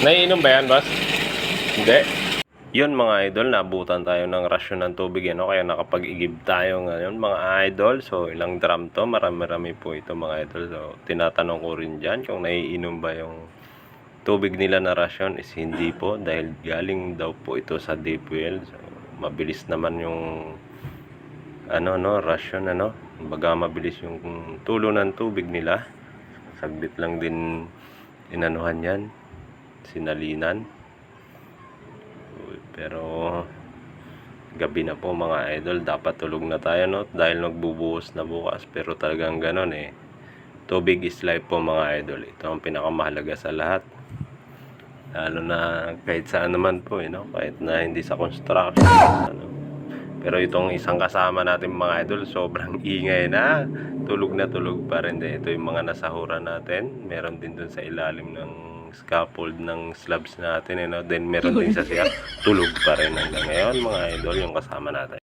Naiinom ba yan, boss? Hindi. Yun mga idol, naabutan tayo ng rasyon ng tubig ano, kaya nakapag-igib tayo ngayon mga idol. So ilang drum to, marami-rami po ito mga idol. So tinatanong ko rin dyan kung naiinom ba yung tubig nila na rasyon. Is hindi po, dahil galing daw po ito sa deep well. So mabilis naman yung rasyon baga mabilis yung tulo ng tubig nila. Saglit lang din inanuhan yan, sinalinan. Pero gabi na po mga idol, dapat tulog na tayo dahil nagbubuhos na bukas. Pero talagang ganon tubig is life po mga idol. Ito ang pinakamahalaga sa lahat, lalo na kahit saan naman po kahit na hindi sa construction Pero itong isang kasama natin mga idol, sobrang ingay na tulog pa rin. Ito yung mga nasahuran natin, meron din dun sa ilalim ng scaffold ng slabs natin then meron din sa siya, tulog pa rin hanggang ngayon mga idol yung kasama natin.